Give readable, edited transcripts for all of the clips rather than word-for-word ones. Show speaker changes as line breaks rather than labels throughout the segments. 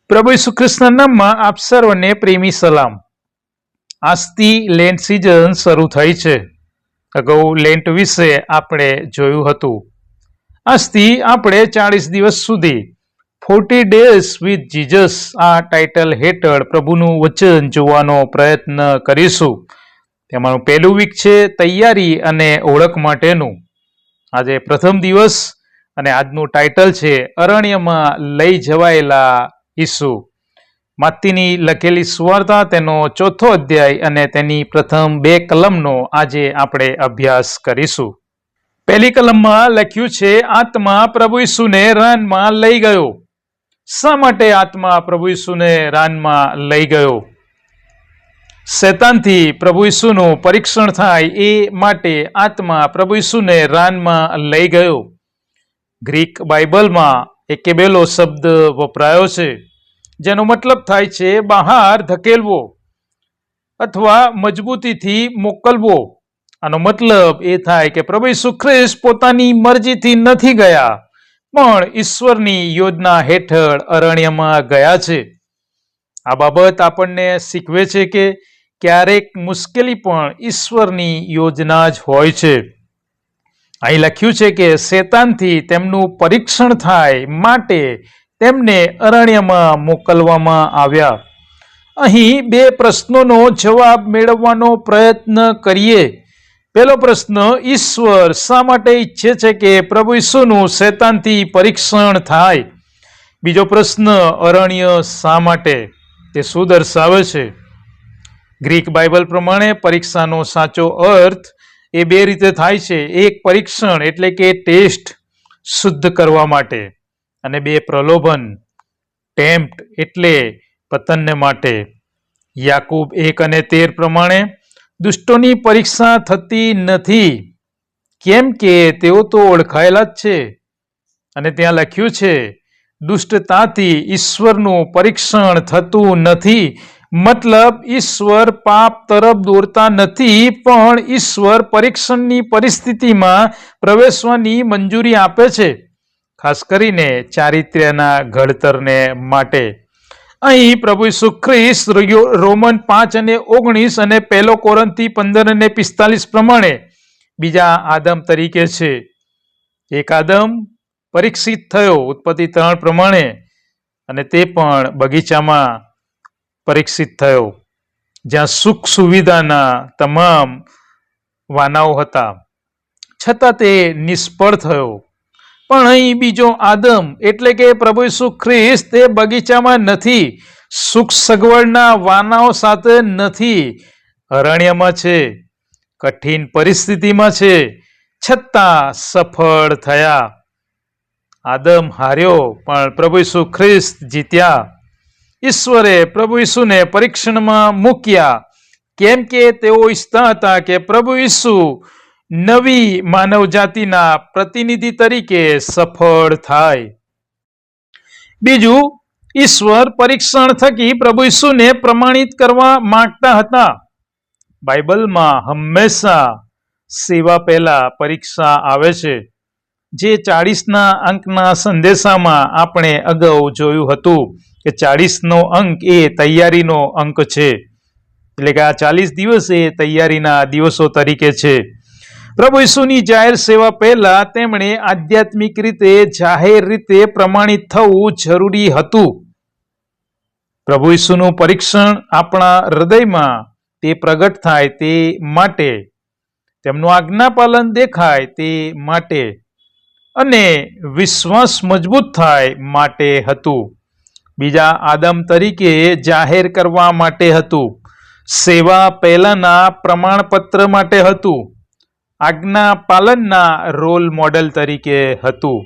પ્રભુ ઈસુ ખ્રિસ્તના નામમાં આપ સર્વને પ્રેમી સલામ. આજથી લેન્ટ સિઝન શરૂ થઈ છે. અગાઉ લેન્ટ વિશે આપણે જોયું હતું. આજથી આપણે 40 દિવસ સુધી 40 ડેઝ વિથ જીસસ આ ટાઇટલ હેઠળ પ્રભુનું વચન જોવાનો પ્રયત્ન કરીશું. તેમાંનું પહેલું વીક છે તૈયારી અને ઓળખ માટેનું. આજે પ્રથમ દિવસ અને આજનું ટાઇટલ છે અરણ્યમાં લઈ જવાયેલા ઈસુ. માતીની લખેલી સુવાર્તા તેનો 4થો અધ્યાય અને તેની પ્રથમ 2 કલમનો આજે આપણે અભ્યાસ કરીશું. પહેલી કલમમાં લખ્યું છે આત્મા પ્રભુ ઈસુને રાનમાં લઈ ગયો. શા માટે આત્મા પ્રભુ ઈસુને રાનમાં લઈ ગયો? શૈતાનથી પ્રભુ ઈસુનું પરીક્ષણ થાય એ માટે આત્મા પ્રભુ ઈસુને રાનમાં લઈ ગયો. ગ્રીક બાઇબલમાં એકેબેલો શબ્દ વપરાયો છે, જેનો મતલબ થાય છે બહાર ધકેલવો અથવા મજબૂતીથી મોકલવો. આનો મતલબ એ થાય કે પ્રભુ ઈસુ ખ્રિસ્ત પોતાની મરજીથી નથી ગયા, પણ ઈશ્વરની યોજના હેઠળ અરણ્યમાં ગયા છે. આ બાબત આપણને શીખવે છે કે ક્યારેક મુશ્કેલી પણ ઈશ્વરની યોજના જ હોય છે. અહીં લખ્યું છે કે શૈતાનથી તેમનું પરીક્ષણ થાય માટે તેમને અરણ્યમાં મોકલવામાં આવ્યા. અહીં 2 પ્રશ્નોનો જવાબ મેળવવાનો પ્રયત્ન કરીએ. પહેલો પ્રશ્ન, ઈશ્વર શા માટે ઈચ્છે છે કે પ્રભુ ઈસુનું શૈતાનથી પરીક્ષણ થાય? બીજો પ્રશ્ન, અરણ્ય શા માટે? તે શું દર્શાવે છે? ગ્રીક બાઇબલ પ્રમાણે પરીક્ષાનો સાચો અર્થ એ 2 રીતે થાય છે. એક, પરીક્ષણ એટલે કે ટેસ્ટ, શુદ્ધ કરવા માટે, અને 2, પ્રલોભન, ટેમ્પ્ટ એટલે પતનને માટે. યાકૂબ 1 અને 13 પ્રમાણે દુષ્ટોની પરીક્ષા થતી નથી, કેમ કે તેઓ તો ઓળખાયેલા જ છે. અને ત્યાં લખ્યું છે દુષ્ટતાથી ઈશ્વરનું પરીક્ષણ થતું નથી. મતલબ ઈશ્વર પાપ તરફ દોરતા નથી, પણ ઈશ્વર પરીક્ષણની પરિસ્થિતિમાં પ્રવેશવાની મંજૂરી આપે છે, ખાસ કરીને ચારિત્ર્યના ઘડતરને માટે. અહીં પ્રભુ ઈસુ ખ્રિસ્ત રોમન 5 અને 19 અને 1 કોરિન્થી 15 અને 45 પ્રમાણે બીજા આદમ તરીકે છે. એક આદમ પરીક્ષિત થયો ઉત્પત્તિ 3 પ્રમાણે, અને તે પણ બગીચામાં પરીક્ષિત થયો, જ્યાં સુખ સુવિધાના તમામ વાનાઓ હતા, છતાં તે નિષ્ફળ થયો. પણ અહીં બીજો આદમ એટલે કે પ્રભુ ઈસુ ખ્રિસ્ત તે બગીચામાં નથી, સુખ સગવડના વાનાઓ સાથે નથી, અરણ્યમાં છે, કઠિન પરિસ્થિતિમાં છે, છતાં સફળ થયા. આદમ હાર્યો, પણ પ્રભુ ઈસુ ખ્રિસ્ત જીત્યા. ઈશ્વરે પ્રભુ ઈસુને પરીક્ષણમાં મૂક્યા, કેમ કે તેઓ ઈચ્છતા હતા કે પ્રભુ ઈસુ નવી માનવ જાતિના પ્રતિનિધિ તરીકે સફળ થાય. બીજું, ઈશ્વર પરીક્ષણ થકી પ્રભુ ઈસુને પ્રમાણિત કરવા માંગતા હતા. બાઇબલમાં હંમેશા સેવા પહેલા પરીક્ષા આવે છે, જે 40ના અંકના સંદેશામાં આપણે અગાઉ જોયું હતું કે 40નો અંક એ તૈયારીનો અંક છે. એટલે કે આ 40 દિવસ એ તૈયારીના દિવસો તરીકે છે. પ્રભુ ઈસુની જાહેર સેવા પહેલા તેમણે આધ્યાત્મિક રીતે જાહેર રીતે પ્રમાણિત થવું જરૂરી હતું. પ્રભુ ઈસુનું પરીક્ષણ આપણા હૃદયમાં તે પ્રગટ થાય તે માટે, તેમનું આજ્ઞાપાલન દેખાય તે માટે, અને વિશ્વાસ મજબૂત થાય માટે હતું. બીજા આદમ તરીકે જાહેર કરવા માટે હતું. સેવા પહેલાના પ્રમાણપત્ર માટે હતું. આજ્ઞા પાલનના રોલ મોડેલ તરીકે હતું.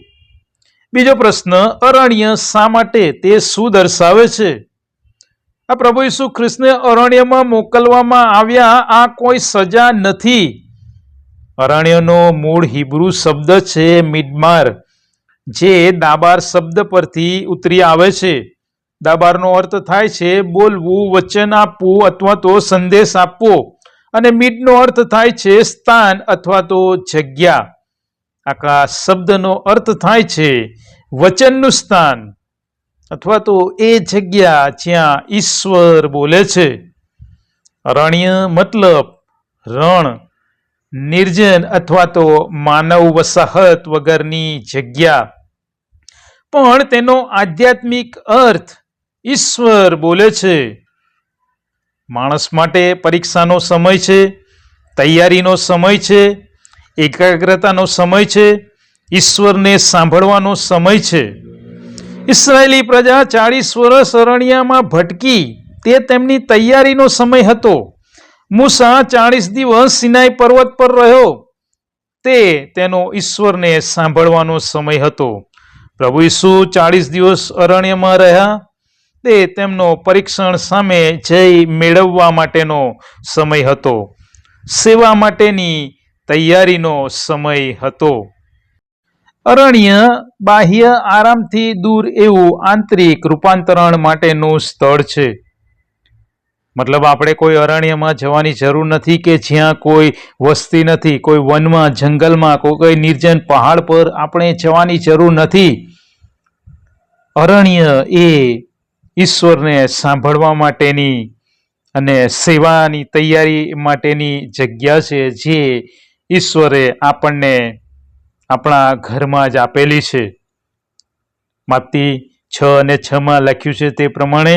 બીજો પ્રશ્ન, અરણ્ય શા માટે? તે શું દર્શાવે છે? આ પ્રભુ ઈસુ ખ્રિસ્તને અરણ્યમાં મોકલવામાં આવ્યા, આ કોઈ સજા નથી. અરણ્યનો મૂળ હિબ્રુ શબ્દ છે મિડમાર, જે દાબાર શબ્દ પરથી ઉતરી આવે છે. દાબારનો અર્થ થાય છે બોલવું, વચન આપવું અથવા તો સંદેશ આપવો, અને મીડનો અર્થ થાય છે સ્થાન અથવા તો જગ્યા. આખા શબ્દનો અર્થ થાય છે વચનનું સ્થાન. અથવા તો એ જગ્યા જ્યાં ઈશ્વર બોલે છે. અરણ્ય મતલબ રણ, નિર્જન અથવા તો માનવ વસાહત વગરની જગ્યા. પણ તેનો આધ્યાત્મિક અર્થ ઈશ્વર બોલે છે. માણસ માટે પરીક્ષાનો સમય છે, તૈયારીનો સમય છે, એકાગ્રતાનો સમય છે, ઈશ્વરને સાંભળવાનો સમય છે. ઇસ્રાયેલી પ્રજા 40 વર્ષ અરણ્યમાં ભટકી, તે તેમની તૈયારીનો સમય હતો. મૂસા 40 દિવસ સિનાઈ પર્વત પર રહ્યો, તે તેનો ઈશ્વરને સાંભળવાનો સમય હતો. પ્રભુ ઈસુ 40 દિવસ અરણ્યમાં રહ્યા, તે તેમનો પરીક્ષણ સામે જય મેળવવા માટેનો સમય હતો, સેવા માટેની તૈયારીનો સમય હતો. અરણ્ય બાહ્ય આરામથી દૂર એવું આંતરિક રૂપાંતરણ માટેનું સ્થળ છે. મતલબ આપણે કોઈ અરણ્યમાં જવાની જરૂર નથી કે જ્યાં કોઈ વસ્તી નથી, કોઈ વનમાં, જંગલમાં, કોઈ નિર્જન પહાડ પર આપણે જવાની જરૂર નથી. અરણ્ય એ ઈશ્વરને સાંભળવા માટેની અને સેવાની તૈયારી માટેની જગ્યા છે, જે ઈશ્વરે આપણને આપણા ઘરમાં જ આપેલી છે. માતી 6:6 લખ્યું છે તે પ્રમાણે,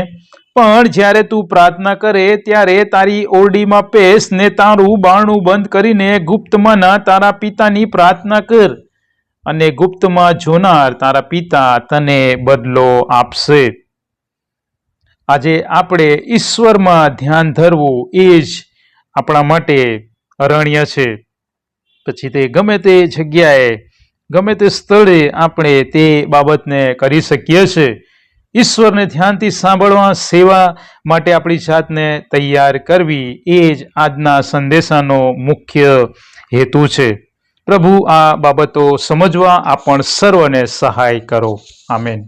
પણ જ્યારે તું પ્રાર્થના કરે ત્યારે તારી ઓરડીમાં પેસ ને તારું બારણું બંધ કરીને ગુપ્તમાંના તારા પિતાની પ્રાર્થના કર, અને ગુપ્તમાં જોનાર તારા પિતા તને બદલો આપશે. આજે આપણે ઈશ્વરમાં ધ્યાન ધરવું એ જ આપણા માટે અરણ્ય છે. પછી તે ગમે તે જગ્યાએ, ગમે તે સ્થળે આપણે તે બાબતને કરી શકીએ છીએ. ઈશ્વરને ધ્યાનથી સાંભળવા, સેવા માટે આપણી જાતને તૈયાર કરવી, એ જ આજના સંદેશાનો મુખ્ય હેતુ છે. પ્રભુ આ બાબતો સમજવા આપણ સર્વને સહાય કરો. આમેન.